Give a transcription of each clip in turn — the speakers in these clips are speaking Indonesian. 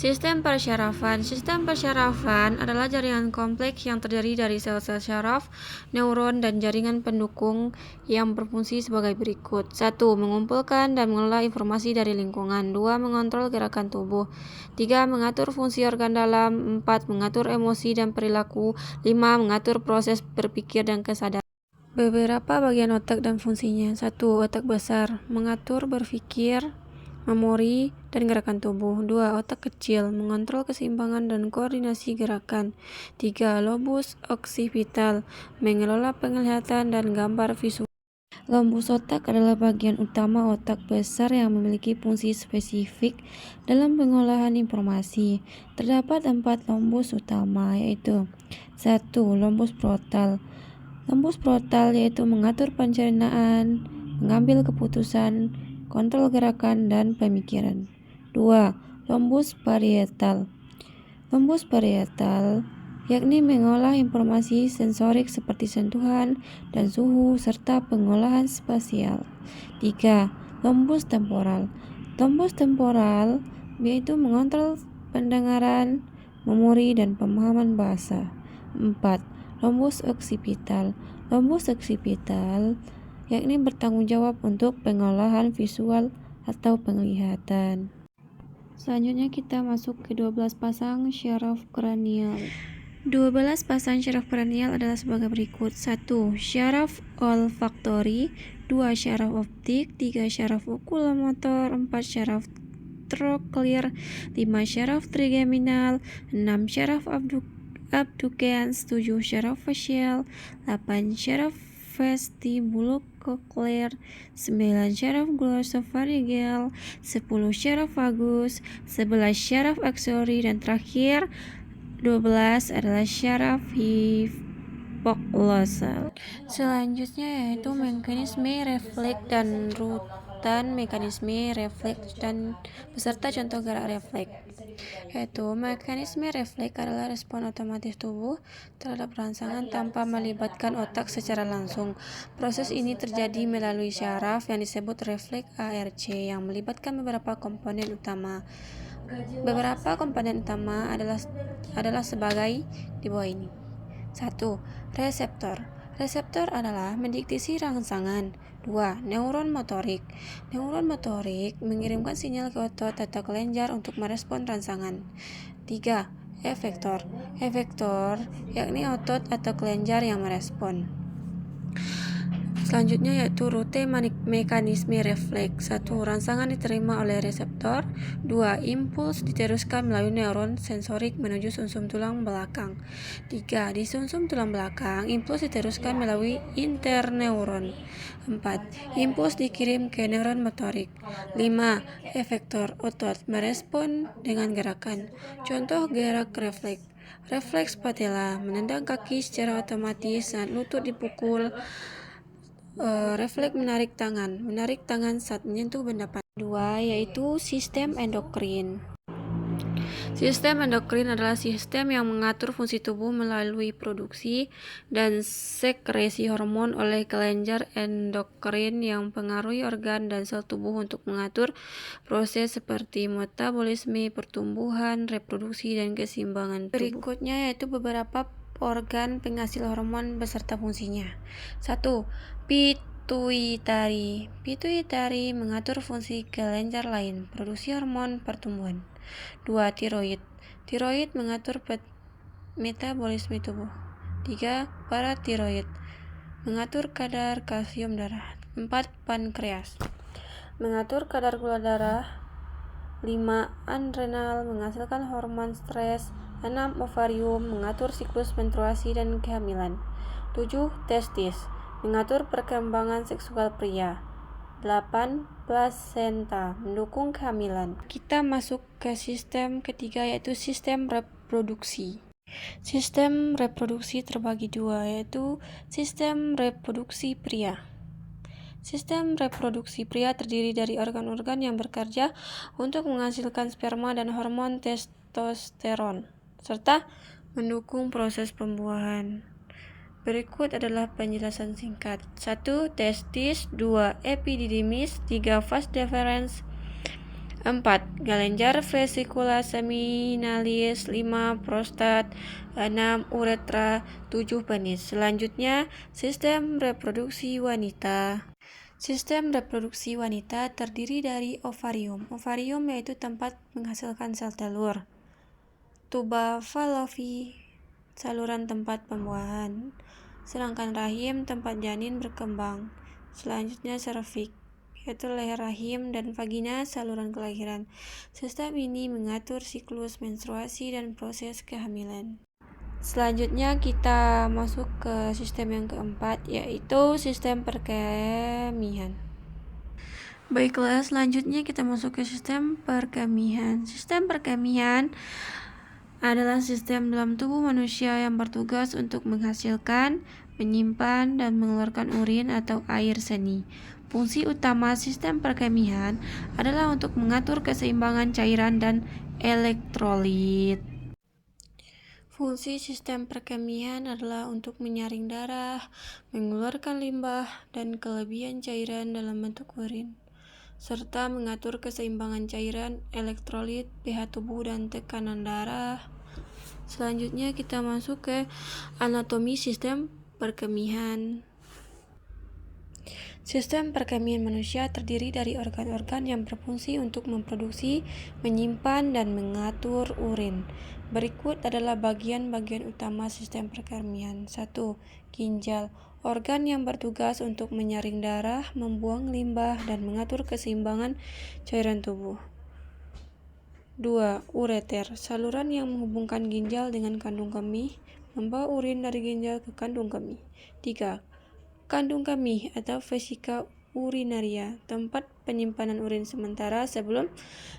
Sistem persyarafan. Sistem persyarafan adalah jaringan kompleks yang terdiri dari sel-sel syaraf, neuron, dan jaringan pendukung yang berfungsi sebagai berikut. 1. Mengumpulkan dan mengelola informasi dari lingkungan. 2. Mengontrol gerakan tubuh. 3. Mengatur fungsi organ dalam. 4. Mengatur emosi dan perilaku. 5. Mengatur proses berpikir dan kesadaran. Beberapa bagian otak dan fungsinya. 1. Otak besar, mengatur berpikir, memori, dan gerakan tubuh. 2. Otak kecil, mengontrol keseimbangan dan koordinasi gerakan. 3. Lobus occipital, mengelola penglihatan dan gambar visual. Lombus otak adalah bagian utama otak besar yang memiliki fungsi spesifik dalam pengolahan informasi. Terdapat 4 lombus utama, yaitu 1. Lombus frontal. Lombus frontal yaitu mengatur pencernaan, mengambil keputusan, kontrol gerakan, dan pemikiran. 2. Lombus parietal. Lombus parietal yakni mengolah informasi sensorik seperti sentuhan dan suhu serta pengolahan spasial. 3. Lombus temporal. Lombus temporal yaitu mengontrol pendengaran, memori, dan pemahaman bahasa. 4. Lombus occipital. Lombus occipital yakni bertanggung jawab untuk pengolahan visual atau penglihatan. Selanjutnya kita masuk ke 12 pasang syaraf kranial. 12 pasang syaraf kranial adalah sebagai berikut. 1. Syaraf olfaktori. 2. Syaraf optik. 3. Syaraf okulomotor. 4. Syaraf troklear. 5. Syaraf trigeminal. 6. Syaraf abducens. 7. Syaraf facial. 8. Syaraf vestibulococlear. 9. Syaraf glossopharyngeal. 10. Syaraf vagus. 11. Syaraf aksori, dan terakhir 12 adalah syaraf hipoglosal. Selanjutnya yaitu mekanisme refleks dan rutan mekanisme refleks dan beserta contoh gerak refleks. Yaitu mekanisme refleks adalah respon otomatis tubuh terhadap rangsangan tanpa melibatkan otak secara langsung. Proses ini terjadi melalui syaraf yang disebut refleks ARC yang melibatkan beberapa komponen utama. Beberapa komponen utama adalah sebagai di bawah ini. 1. Reseptor. Reseptor adalah mendeteksi rangsangan. 2. Neuron motorik. Neuron motorik mengirimkan sinyal ke otot atau kelenjar untuk merespon rangsangan. 3. Efektor. Efektor yakni otot atau kelenjar yang merespon. Selanjutnya yaitu rute mekanisme refleks. 1. Rangsangan diterima oleh reseptor. 2. Impuls diteruskan melalui neuron sensorik menuju sumsum tulang belakang. 3. Di sumsum tulang belakang, impuls diteruskan melalui interneuron. 4. Impuls dikirim ke neuron motorik. 5. Efektor otot merespon dengan gerakan. Contoh gerak refleks. Refleks patella, menendang kaki secara otomatis saat lutut dipukul. Refleks menarik tangan saat menyentuh benda panas. 2. Yaitu sistem endokrin. Sistem endokrin adalah sistem yang mengatur fungsi tubuh melalui produksi dan sekresi hormon oleh kelenjar endokrin yang mempengaruhi organ dan sel tubuh untuk mengatur proses seperti metabolisme, pertumbuhan, reproduksi, dan keseimbangan tubuh. Berikutnya yaitu beberapa organ penghasil hormon beserta fungsinya. 1. Pituitari. Pituitari mengatur fungsi kelenjar lain, produksi hormon pertumbuhan. 2. Tiroid. Tiroid mengatur metabolisme tubuh. 3. Paratiroid mengatur kadar kalsium darah. 4. Pankreas mengatur kadar gula darah. 5. Adrenal menghasilkan hormon stres. 6. Ovarium mengatur siklus menstruasi dan kehamilan. 7. Testis mengatur perkembangan seksual pria. 8. Plasenta mendukung kehamilan. Kita masuk ke sistem ketiga yaitu sistem reproduksi. Sistem reproduksi terbagi dua, yaitu sistem reproduksi pria. Sistem reproduksi pria terdiri dari organ-organ yang bekerja untuk menghasilkan sperma dan hormon testosteron serta mendukung proses pembuahan. Berikut adalah penjelasan singkat. 1. Testis. 2. Epididymis. 3. Vas deferens. 4. Galenjar vesicula seminalis. 5. Prostat. 6. Uretra. 7. Penis. Selanjutnya, sistem reproduksi wanita. Sistem reproduksi wanita terdiri dari ovarium. Ovarium yaitu tempat menghasilkan sel telur. Tuba fallopi, saluran tempat pembuahan. Sedangkan rahim tempat janin berkembang. Selanjutnya serviks, yaitu leher rahim, dan vagina, saluran kelahiran. Sistem ini mengatur siklus menstruasi dan proses kehamilan. Selanjutnya kita masuk ke sistem yang keempat, yaitu sistem perkemihan. Baiklah, selanjutnya kita masuk ke sistem perkemihan. Sistem perkemihan adalah sistem dalam tubuh manusia yang bertugas untuk menghasilkan, menyimpan, dan mengeluarkan urin atau air seni. Fungsi utama sistem perkemihan adalah untuk mengatur keseimbangan cairan dan elektrolit. Fungsi sistem perkemihan adalah untuk menyaring darah, mengeluarkan limbah, dan kelebihan cairan dalam bentuk urin, serta mengatur keseimbangan cairan, elektrolit, pH tubuh, dan tekanan darah. Selanjutnya kita masuk ke anatomi sistem perkemihan. Sistem perkemihan manusia terdiri dari organ-organ yang berfungsi untuk memproduksi, menyimpan, dan mengatur urin. Berikut adalah bagian-bagian utama sistem perkemihan. 1. Ginjal, organ yang bertugas untuk menyaring darah, membuang limbah, dan mengatur keseimbangan cairan tubuh. 2. Ureter, saluran yang menghubungkan ginjal dengan kandung kemih, membawa urin dari ginjal ke kandung kemih. 3. Kandung kemih atau vesika urinaria, tempat penyimpanan urin sementara sebelum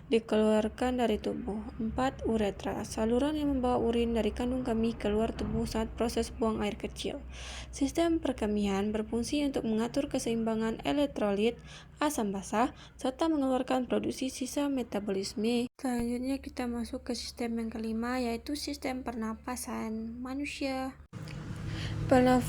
dikeluarkan dari tubuh. 4. Uretra, saluran yang membawa urin dari kandung kemih keluar tubuh saat proses buang air kecil. Sistem perkemihan berfungsi untuk mengatur keseimbangan elektrolit, asam basa, serta mengeluarkan produksi sisa metabolisme. Selanjutnya kita masuk ke sistem yang kelima, yaitu sistem pernapasan manusia.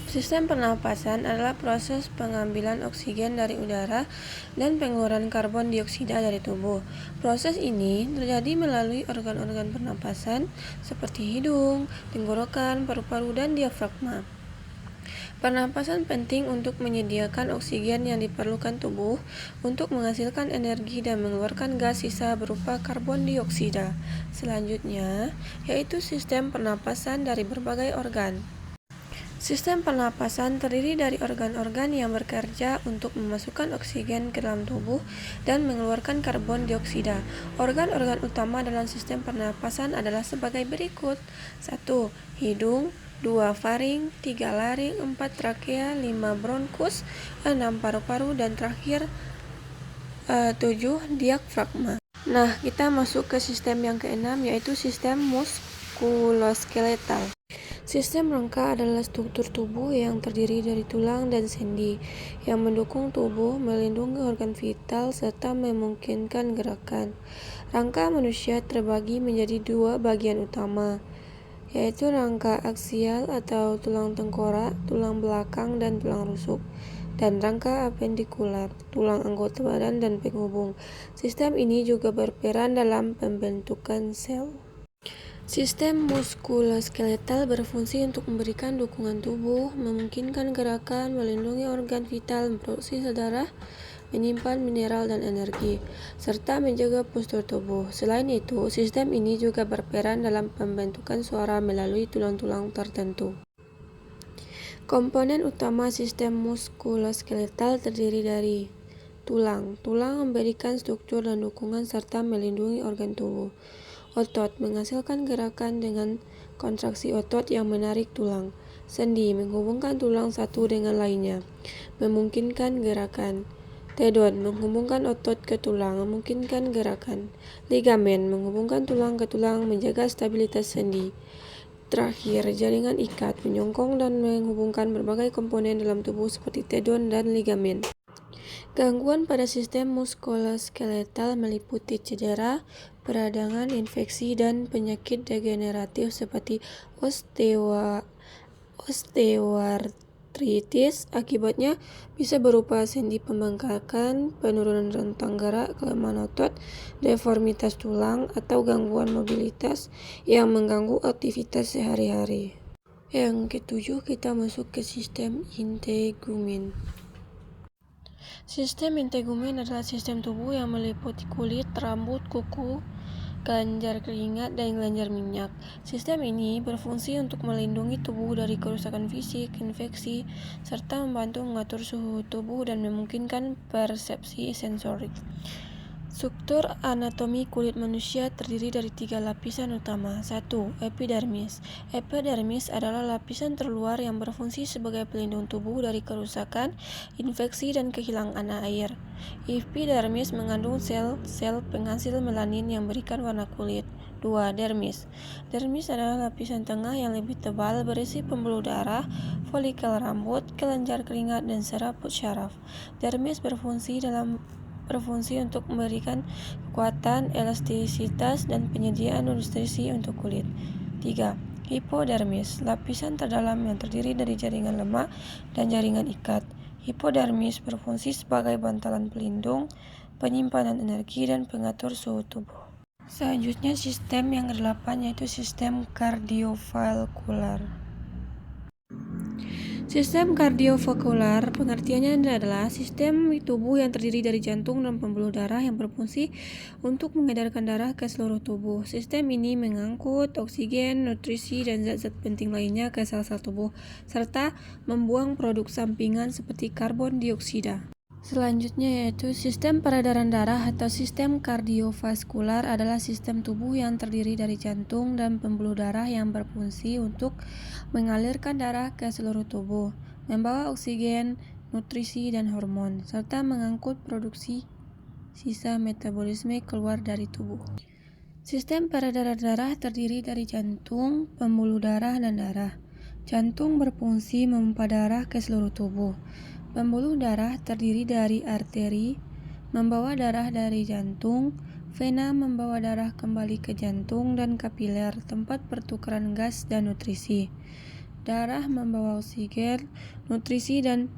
Sistem pernapasan adalah proses pengambilan oksigen dari udara dan pengeluaran karbon dioksida dari tubuh. Proses ini terjadi melalui organ-organ pernapasan seperti hidung, tenggorokan, paru-paru, dan diafragma. Pernapasan penting untuk menyediakan oksigen yang diperlukan tubuh untuk menghasilkan energi dan mengeluarkan gas sisa berupa karbon dioksida. Selanjutnya, yaitu sistem pernapasan dari berbagai organ. Sistem pernapasan terdiri dari organ-organ yang bekerja untuk memasukkan oksigen ke dalam tubuh dan mengeluarkan karbon dioksida. Organ-organ utama dalam sistem pernapasan adalah sebagai berikut. 1. Hidung. 2. Faring. 3. laring. 4. Trakea. 5. bronkus. 6. paru-paru. Dan terakhir 7. diafragma. Nah, kita masuk ke sistem yang keenam, yaitu sistem muskuloskeletal. Sistem rangka adalah struktur tubuh yang terdiri dari tulang dan sendi yang mendukung tubuh, melindungi organ vital, serta memungkinkan gerakan. Rangka manusia terbagi menjadi dua bagian utama, yaitu rangka aksial atau tulang tengkorak, tulang belakang, dan tulang rusuk, dan rangka apendikular, tulang anggota badan dan penghubung. Sistem ini juga berperan dalam pembentukan sel. Sistem muskuloskeletal berfungsi untuk memberikan dukungan tubuh, memungkinkan gerakan, melindungi organ vital, memproduksi sel darah, menyimpan mineral dan energi, serta menjaga postur tubuh. Selain itu, sistem ini juga berperan dalam pembentukan suara melalui tulang-tulang tertentu. Komponen utama sistem muskuloskeletal terdiri dari tulang. Tulang memberikan struktur dan dukungan serta melindungi organ tubuh. Otot menghasilkan gerakan dengan kontraksi otot yang menarik tulang. Sendi menghubungkan tulang satu dengan lainnya, memungkinkan gerakan. Tendon menghubungkan otot ke tulang, memungkinkan gerakan. Ligamen menghubungkan tulang ke tulang, menjaga stabilitas sendi. Terakhir, jaringan ikat menyongkong dan menghubungkan berbagai komponen dalam tubuh seperti tendon dan ligamen. Gangguan pada sistem muskuloskeletal meliputi cedera, peradangan, infeksi, dan penyakit degeneratif seperti osteoartritis, artritis. Akibatnya bisa berupa sendi pembengkakan, penurunan rentang gerak, kelemahan otot, deformitas tulang, atau gangguan mobilitas yang mengganggu aktivitas sehari-hari. Yang ketujuh, kita masuk ke sistem integumen. Sistem integumen adalah sistem tubuh yang meliputi kulit, rambut, kuku, kelenjar keringat, dan kelenjar minyak. Sistem ini berfungsi untuk melindungi tubuh dari kerusakan fisik, infeksi, serta membantu mengatur suhu tubuh dan memungkinkan persepsi sensorik. Struktur anatomi kulit manusia terdiri dari 3 lapisan utama. 1. Epidermis. Epidermis adalah lapisan terluar yang berfungsi sebagai pelindung tubuh dari kerusakan, infeksi, dan kehilangan air. Epidermis mengandung sel-sel penghasil melanin yang berikan warna kulit. 2. Dermis. Dermis adalah lapisan tengah yang lebih tebal berisi pembuluh darah, folikel rambut, kelenjar keringat, dan serabut syaraf. Dermis berfungsi untuk memberikan kekuatan, elastisitas, dan penyediaan nutrisi untuk kulit. 3. Hipodermis, lapisan terdalam yang terdiri dari jaringan lemak dan jaringan ikat. Hipodermis berfungsi sebagai bantalan pelindung, penyimpanan energi, dan pengatur suhu tubuh. Selanjutnya sistem yang ke-8 yaitu sistem kardiovaskular. Sistem kardiovaskular pengertiannya adalah sistem tubuh yang terdiri dari jantung dan pembuluh darah yang berfungsi untuk mengedarkan darah ke seluruh tubuh. Sistem ini mengangkut oksigen, nutrisi, dan zat-zat penting lainnya ke sel-sel tubuh, serta membuang produk sampingan seperti karbon dioksida. Selanjutnya yaitu sistem peredaran darah atau sistem kardiovaskular adalah sistem tubuh yang terdiri dari jantung dan pembuluh darah yang berfungsi untuk mengalirkan darah ke seluruh tubuh, membawa oksigen, nutrisi, dan hormon, serta mengangkut produksi sisa metabolisme keluar dari tubuh. Sistem peredaran darah terdiri dari jantung, pembuluh darah, dan darah. Jantung berfungsi memompa darah ke seluruh tubuh. Pembuluh darah terdiri dari arteri, membawa darah dari jantung, vena membawa darah kembali ke jantung, dan kapiler, tempat pertukaran gas dan nutrisi. Darah membawa oksigen, nutrisi, dan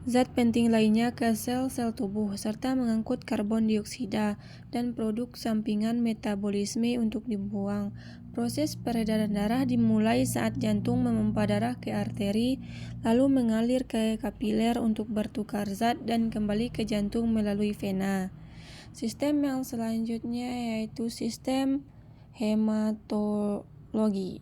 zat penting lainnya ke sel-sel tubuh, serta mengangkut karbon dioksida dan produk sampingan metabolisme untuk dibuang. Proses peredaran darah dimulai saat jantung memompa darah ke arteri, lalu mengalir ke kapiler untuk bertukar zat dan kembali ke jantung melalui vena. Sistem yang selanjutnya yaitu sistem hematologi.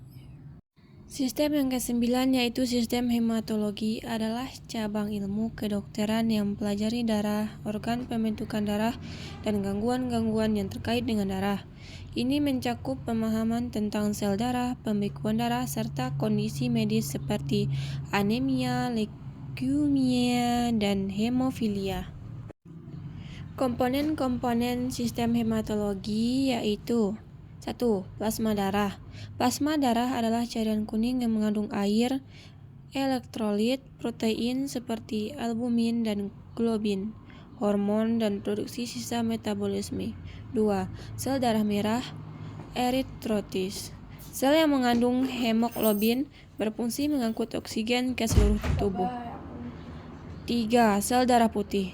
Sistem yang ke-9 yaitu sistem hematologi adalah cabang ilmu kedokteran yang mempelajari darah, organ pembentukan darah, dan gangguan-gangguan yang terkait dengan darah. Ini mencakup pemahaman tentang sel darah, pembekuan darah, serta kondisi medis seperti anemia, leukemia, dan hemofilia. Komponen-komponen sistem hematologi yaitu 1. Plasma darah. Plasma darah adalah cairan kuning yang mengandung air, elektrolit, protein seperti albumin dan globin, hormon, dan produksi sisa metabolisme. 2. Sel darah merah, eritrosis. Sel yang mengandung hemoglobin berfungsi mengangkut oksigen ke seluruh tubuh. 3. Sel darah putih,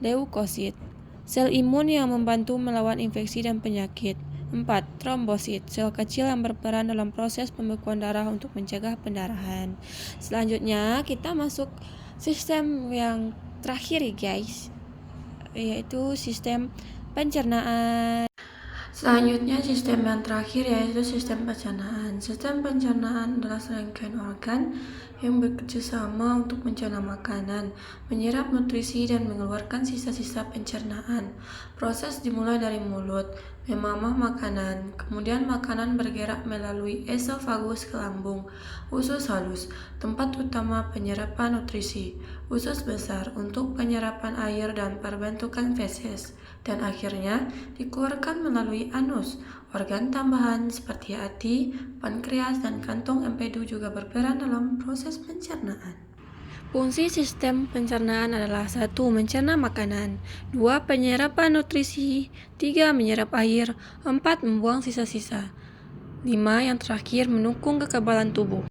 leukosit. Sel imun yang membantu melawan infeksi dan penyakit. 4. Trombosit, sel kecil yang berperan dalam proses pembekuan darah untuk mencegah pendarahan. Selanjutnya kita masuk sistem yang terakhir guys, yaitu sistem pencernaan. Selanjutnya sistem yang terakhir yaitu sistem pencernaan. Sistem pencernaan adalah serangkaian organ yang bekerja sama untuk mencerna makanan, menyerap nutrisi, dan mengeluarkan sisa-sisa pencernaan. Proses dimulai dari mulut, memamah makanan, kemudian makanan bergerak melalui esofagus ke lambung, usus halus, tempat utama penyerapan nutrisi, usus besar untuk penyerapan air dan perbentukan feses, dan akhirnya dikeluarkan melalui anus. Organ tambahan seperti hati, pankreas, dan kantong empedu juga berperan dalam proses pencernaan. Fungsi sistem pencernaan adalah 1. Mencerna makanan, 2. Penyerapan nutrisi, 3. Menyerap air, 4. Membuang sisa-sisa, 5. Yang terakhir, mendukung kekebalan tubuh.